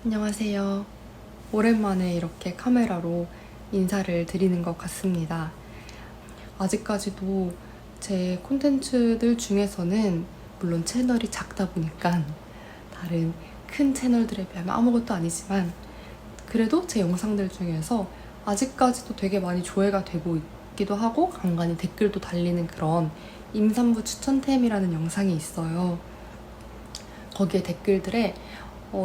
안녕하세요. 오랜만에 이렇게 카메라로 인사를 드리는 것 같습니다. 아직까지도 제 콘텐츠들 중에서는 물론 채널이 작다 보니까 다른 큰 채널들에 비하면 아무것도 아니지만 그래도 제 영상들 중에서 아직까지도 되게 많이 조회가 되고 있기도 하고 간간히 댓글도 달리는 그런 임산부 추천템이라는 영상이 있어요. 거기에 댓글들에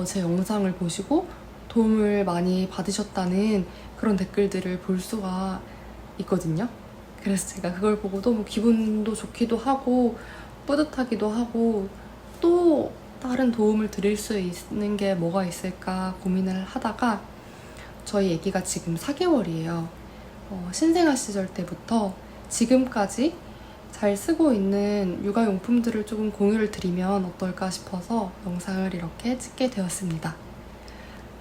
제 영상을 보시고 도움을 많이 받으셨다는 그런 댓글들을 볼 수가 있거든요. 그래서 제가 그걸 보고 너무 기분도 좋기도 하고 뿌듯하기도 하고 또 다른 도움을 드릴 수 있는 게 뭐가 있을까 고민을 하다가 저희 아기가 지금 4개월이에요. 신생아 시절 때부터 지금까지 잘 쓰고 있는 육아용품들을 조금 공유를 드리면 어떨까 싶어서 영상을 이렇게 찍게 되었습니다.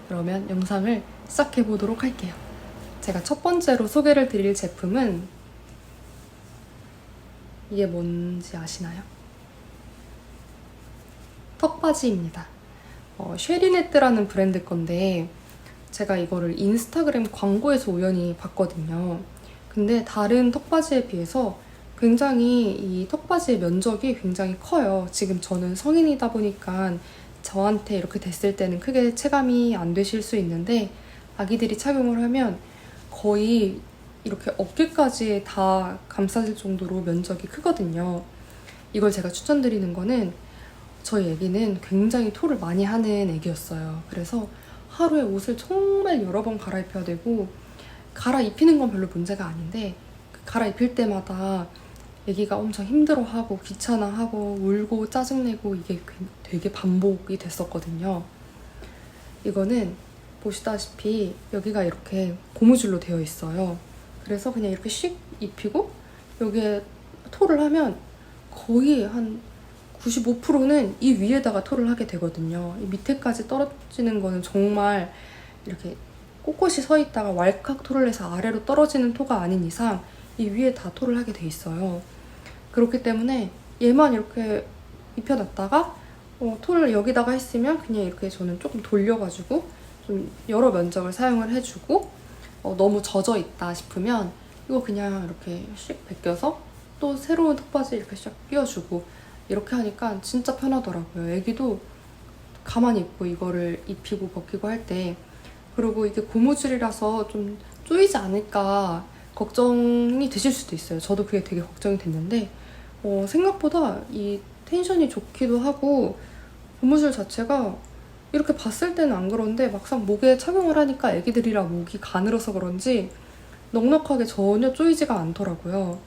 그러면 영상을 시작해 보도록 할게요. 제가 첫 번째로 소개를 드릴 제품은 이게 뭔지 아시나요? 턱받이입니다. 쉐리네트라는 브랜드 건데 제가 이거를 인스타그램 광고에서 우연히 봤거든요. 근데 다른 턱받이에 비해서 굉장히 이 턱받이의 면적이 굉장히 커요. 지금 저는 성인이다 보니까 저한테 이렇게 됐을 때는 크게 체감이 안 되실 수 있는데 아기들이 착용을 하면 거의 이렇게 어깨까지 다 감싸질 정도로 면적이 크거든요. 이걸 제가 추천드리는 거는 저희 아기는 굉장히 토를 많이 하는 아기였어요. 그래서 하루에 옷을 정말 여러 번 갈아입혀야 되고 갈아입히는 건 별로 문제가 아닌데 갈아입힐 때마다 아기가 엄청 힘들어하고 귀찮아하고 울고 짜증내고 이게 되게 반복이 됐었거든요. 이거는 보시다시피 여기가 이렇게 고무줄로 되어 있어요. 그래서 그냥 이렇게 씩 입히고 여기에 토를 하면 거의 한 95%는 이 위에다가 토를 하게 되거든요. 이 밑에까지 떨어지는 거는 정말 이렇게 꼿꼿이 서 있다가 왈칵 토를 해서 아래로 떨어지는 토가 아닌 이상 이 위에 다 토를 하게 돼 있어요. 그렇기 때문에 얘만 이렇게 입혀놨다가 토를 여기다가 했으면 그냥 이렇게 저는 조금 돌려가지고 좀 여러 면적을 사용을 해주고 너무 젖어 있다 싶으면 이거 그냥 이렇게 씩 벗겨서 또 새로운 턱받이 이렇게 쫙 끼워주고 이렇게 하니까 진짜 편하더라고요. 애기도 가만히 있고 이거를 입히고 벗기고 할 때 그리고 이게 고무줄이라서 좀 쪼이지 않을까 걱정이 되실 수도 있어요. 저도 그게 되게 걱정이 됐는데 생각보다 이 텐션이 좋기도 하고 고무줄 자체가 이렇게 봤을 때는 안 그런데 막상 목에 착용을 하니까 애기들이라 목이 가늘어서 그런지 넉넉하게 전혀 쪼이지가 않더라고요.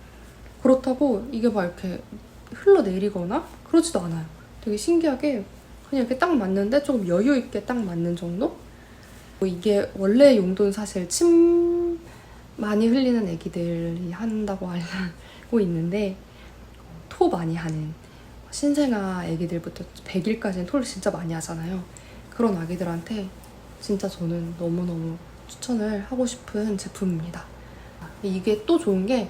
그렇다고 이게 막 이렇게 흘러내리거나 그러지도 않아요. 되게 신기하게 그냥 이렇게 딱 맞는데 조금 여유 있게 딱 맞는 정도? 이게 원래 용도는 사실 침 많이 흘리는 애기들이 한다고 알고 있는데 토 많이 하는 신생아 애기들부터 100일까지는 토를 진짜 많이 하잖아요. 그런 아기들한테 진짜 저는 너무너무 추천을 하고 싶은 제품입니다. 이게 또 좋은 게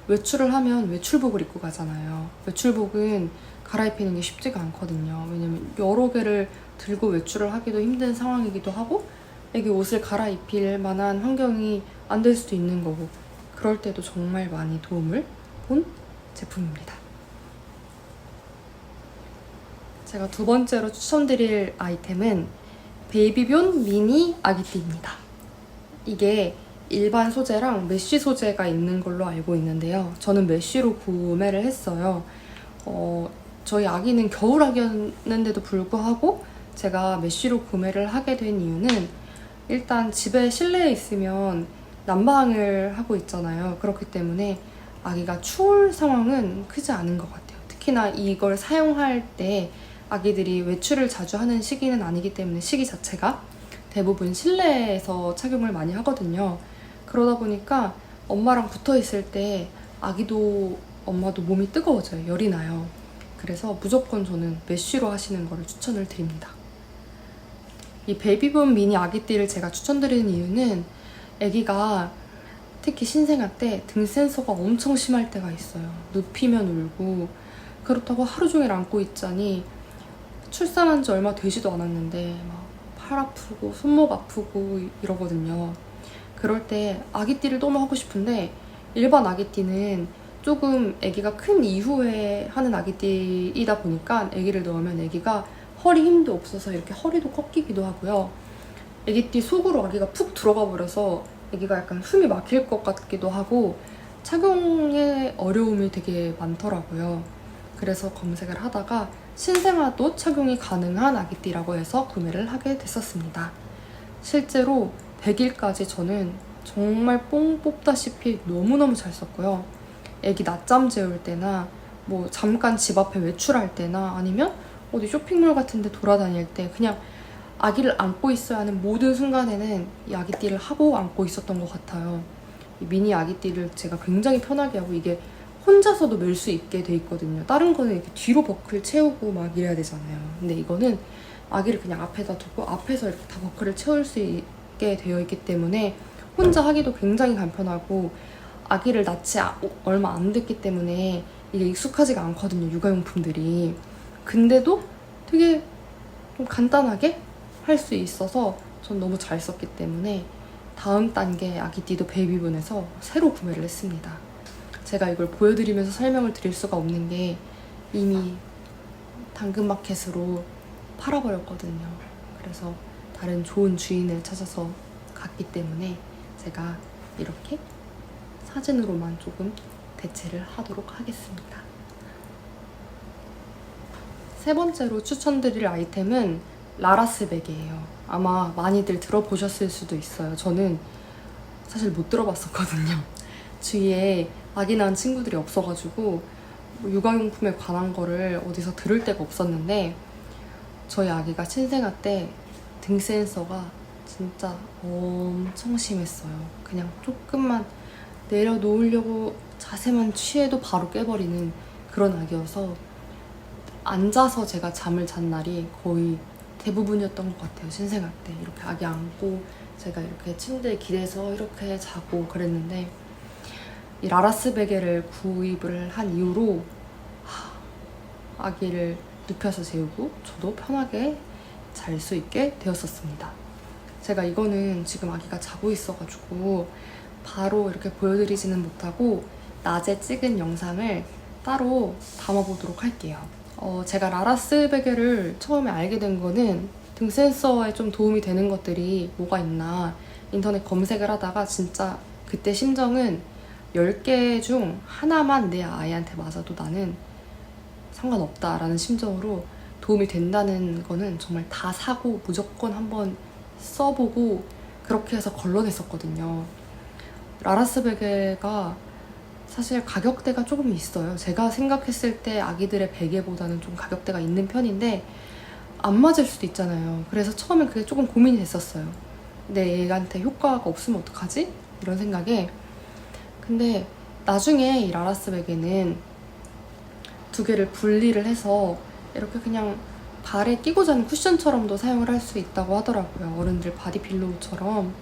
외출을 하면 외출복을 입고 가잖아요. 외출복은 갈아입히는 게 쉽지가 않거든요. 왜냐면 여러 개를 들고 외출을 하기도 힘든 상황이기도 하고 애기 옷을 갈아입힐 만한 환경이 안 될 수도 있는 거고 그럴 때도 정말 많이 도움을 본 제품입니다. 제가 두 번째로 추천드릴 아이템은 베이비변 미니 아기띠입니다. 이게 일반 소재랑 메쉬 소재가 있는 걸로 알고 있는데요. 저는 메쉬로 구매를 했어요. 저희 아기는 겨울 아기였는데도 불구하고 제가 메쉬로 구매를 하게 된 이유는 일단 집에 실내에 있으면 난방을 하고 있잖아요. 그렇기 때문에 아기가 추울 상황은 크지 않은 것 같아요. 특히나 이걸 사용할 때 아기들이 외출을 자주 하는 시기는 아니기 때문에 시기 자체가 대부분 실내에서 착용을 많이 하거든요. 그러다 보니까 엄마랑 붙어 있을 때 아기도 엄마도 몸이 뜨거워져요. 열이 나요. 그래서 무조건 저는 메쉬로 하시는 거를 추천을 드립니다. 이 베이비붐 미니 아기띠를 제가 추천드리는 이유는 아기가 특히 신생아 때 등 센서가 엄청 심할 때가 있어요. 눕히면 울고 그렇다고 하루 종일 안고 있자니 출산한 지 얼마 되지도 않았는데 막 팔 아프고 손목 아프고 이러거든요. 그럴 때 아기띠를 너무 하고 싶은데 일반 아기띠는 조금 아기가 큰 이후에 하는 아기띠이다 보니까 아기를 넣으면 아기가 허리 힘도 없어서 이렇게 허리도 꺾이기도 하고요. 아기띠 속으로 아기가 푹 들어가 버려서 아기가 약간 숨이 막힐 것 같기도 하고 착용에 어려움이 되게 많더라고요. 그래서 검색을 하다가 신생아도 착용이 가능한 아기띠라고 해서 구매를 하게 됐었습니다. 실제로 100일까지 저는 정말 뽕 뽑다시피 너무너무 잘 썼고요. 아기 낮잠 재울 때나 뭐 잠깐 집 앞에 외출할 때나 아니면 어디 쇼핑몰 같은 데 돌아다닐 때 그냥 아기를 안고 있어야 하는 모든 순간에는 이 아기띠를 하고 안고 있었던 것 같아요. 이 미니 아기띠를 제가 굉장히 편하게 하고 이게 혼자서도 멜 수 있게 돼 있거든요. 다른 거는 이렇게 뒤로 버클 채우고 막 이래야 되잖아요. 근데 이거는 아기를 그냥 앞에다 두고 앞에서 이렇게 다 버클을 채울 수 있게 되어 있기 때문에 혼자 하기도 굉장히 간편하고 아기를 낳지 얼마 안 됐기 때문에 이게 익숙하지가 않거든요. 육아용품들이. 근데도 되게 좀 간단하게 할 수 있어서 전 너무 잘 썼기 때문에 다음 단계 아기띠도 베이비분에서 새로 구매를 했습니다. 제가 이걸 보여드리면서 설명을 드릴 수가 없는 게 이미 당근마켓으로 팔아버렸거든요. 그래서 다른 좋은 주인을 찾아서 갔기 때문에 제가 이렇게 사진으로만 조금 대체를 하도록 하겠습니다. 세 번째로 추천드릴 아이템은 라라스 베개예요. 아마 많이들 들어보셨을 수도 있어요. 저는 사실 못 들어봤었거든요. 주위에 아기 낳은 친구들이 없어가지고 뭐 육아용품에 관한 거를 어디서 들을 데가 없었는데 저희 아기가 신생아 때 등 센서가 진짜 엄청 심했어요. 그냥 조금만 내려놓으려고 자세만 취해도 바로 깨버리는 그런 아기여서 앉아서 제가 잠을 잔 날이 거의 대부분이었던 것 같아요. 신생아 때 이렇게 아기 안고 제가 이렇게 침대에 기대서 이렇게 자고 그랬는데 이 라라스 베개를 구입을 한 이후로 아기를 눕혀서 재우고 저도 편하게 잘 수 있게 되었었습니다. 제가 이거는 지금 아기가 자고 있어가지고 바로 이렇게 보여드리지는 못하고 낮에 찍은 영상을 따로 담아보도록 할게요. 제가 라라스 베개를 처음에 알게 된 거는 등 센서에 좀 도움이 되는 것들이 뭐가 있나 인터넷 검색을 하다가 진짜 그때 심정은 10개 중 하나만 내 아이한테 맞아도 나는 상관없다라는 심정으로 도움이 된다는 거는 정말 다 사고 무조건 한번 써보고 그렇게 해서 걸러냈었거든요. 라라스 베개가 사실 가격대가 조금 있어요. 제가 생각했을 때 아기들의 베개보다는 좀 가격대가 있는 편인데 안 맞을 수도 있잖아요. 그래서 처음엔 그게 조금 고민이 됐었어요. 내 애한테 효과가 없으면 어떡하지? 이런 생각에. 근데 나중에 이 라라스 베개는 두 개를 분리를 해서 이렇게 그냥 발에 끼고 자는 쿠션처럼도 사용을 할 수 있다고 하더라고요. 어른들 바디필로우처럼.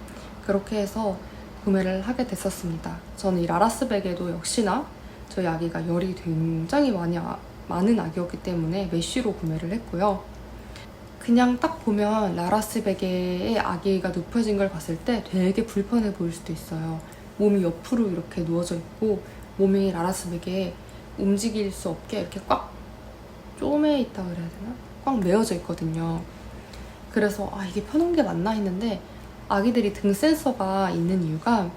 그렇게 해서 구매를 하게 됐었습니다. 저는 이 라라스 베개도 역시나 저희 아기가 열이 굉장히 많은 아기였기 때문에 메쉬로 구매를 했고요. 그냥 딱 보면 라라스 베개에 아기가 눕혀진 걸 봤을 때 되게 불편해 보일 수도 있어요. 몸이 옆으로 이렇게 누워져 있고 몸이 라라스 베개에 움직일 수 없게 이렇게 꽉 쪼매 있다 그래야 되나? 꽉 메어져 있거든요. 그래서 이게 편한 게 맞나 했는데 아기들이 등 센서가 있는 이유가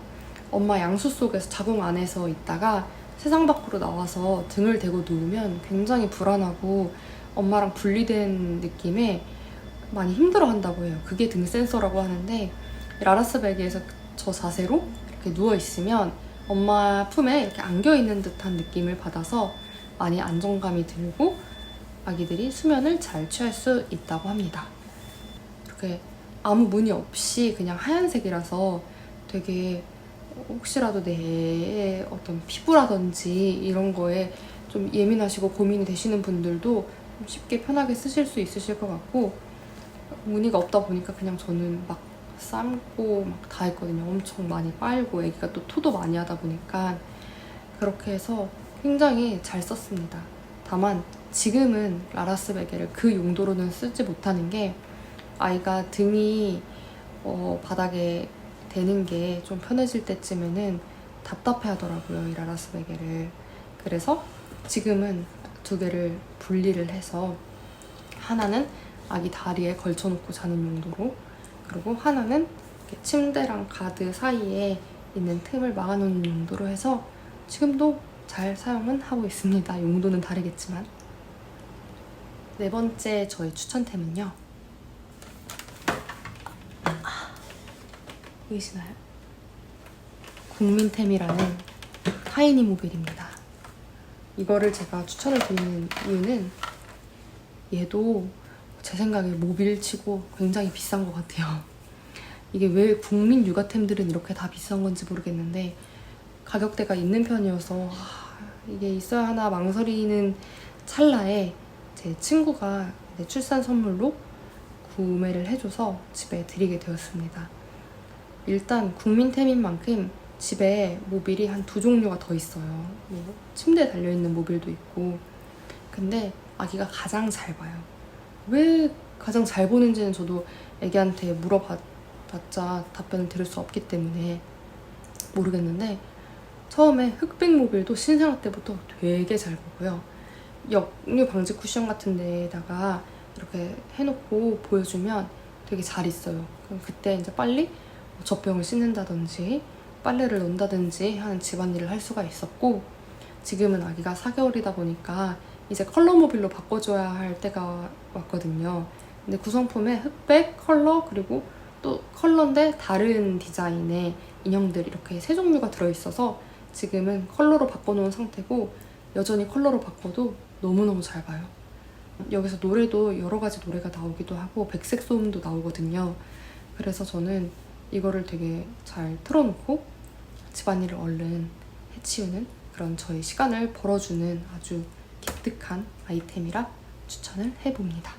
엄마 양수 속에서 자궁 안에서 있다가 세상 밖으로 나와서 등을 대고 누우면 굉장히 불안하고 엄마랑 분리된 느낌에 많이 힘들어한다고 해요. 그게 등 센서라고 하는데 라라스 베개에서 저 자세로 이렇게 누워있으면 엄마 품에 이렇게 안겨있는 듯한 느낌을 받아서 많이 안정감이 들고 아기들이 수면을 잘 취할 수 있다고 합니다. 이렇게 아무 무늬 없이 그냥 하얀색이라서 되게 혹시라도 내 어떤 피부라든지 이런 거에 좀 예민하시고 고민이 되시는 분들도 쉽게 편하게 쓰실 수 있으실 것 같고 무늬가 없다 보니까 그냥 저는 막 삶고 막 다 했거든요. 엄청 많이 빨고 애기가 또 토도 많이 하다 보니까 그렇게 해서 굉장히 잘 썼습니다. 다만 지금은 라라스 베개를 그 용도로는 쓰지 못하는 게 아이가 등이 바닥에 대는 게 좀 편해질 때쯤에는 답답해 하더라고요, 이 라라스 베개를. 그래서 지금은 두 개를 분리를 해서 하나는 아기 다리에 걸쳐놓고 자는 용도로, 그리고 하나는 이렇게 침대랑 가드 사이에 있는 틈을 막아놓는 용도로 해서 지금도 잘 사용은 하고 있습니다. 용도는 다르겠지만. 네 번째 저의 추천템은요. 보이시나요? 국민템이라는 타이니 모빌입니다. 이거를 제가 추천을 드리는 이유는 얘도 제 생각에 모빌치고 굉장히 비싼 것 같아요. 이게 왜 국민 육아템들은 이렇게 다 비싼 건지 모르겠는데 가격대가 있는 편이어서 이게 있어야 하나 망설이는 찰나에 제 친구가 출산 선물로 구매를 해줘서 집에 드리게 되었습니다. 일단 국민템인 만큼 집에 모빌이 한 2종류가 더 있어요. 뭐 침대에 달려있는 모빌도 있고. 근데 아기가 가장 잘 봐요. 왜 가장 잘 보는지는 저도 애기한테 물어봤자 답변을 들을 수 없기 때문에 모르겠는데, 처음에 흑백 모빌도 신생아 때부터 되게 잘 보고요. 역류 방지 쿠션 같은 데다가 이렇게 해놓고 보여주면 되게 잘 있어요. 그럼 그때 이제 빨리 젖병을 씻는다든지 빨래를 넣는다든지 하는 집안일을 할 수가 있었고, 지금은 아기가 4개월이다 보니까 이제 컬러 모빌로 바꿔줘야 할 때가 왔거든요. 근데 구성품에 흑백, 컬러, 그리고 또 컬러인데 다른 디자인의 인형들 이렇게 3종류가 들어있어서 지금은 컬러로 바꿔놓은 상태고, 여전히 컬러로 바꿔도 너무너무 잘 봐요. 여기서 노래도 여러 가지 노래가 나오기도 하고 백색 소음도 나오거든요. 그래서 저는 이거를 되게 잘 틀어놓고 집안일을 얼른 해치우는 그런 저의 시간을 벌어주는 아주 기특한 아이템이라 추천을 해봅니다.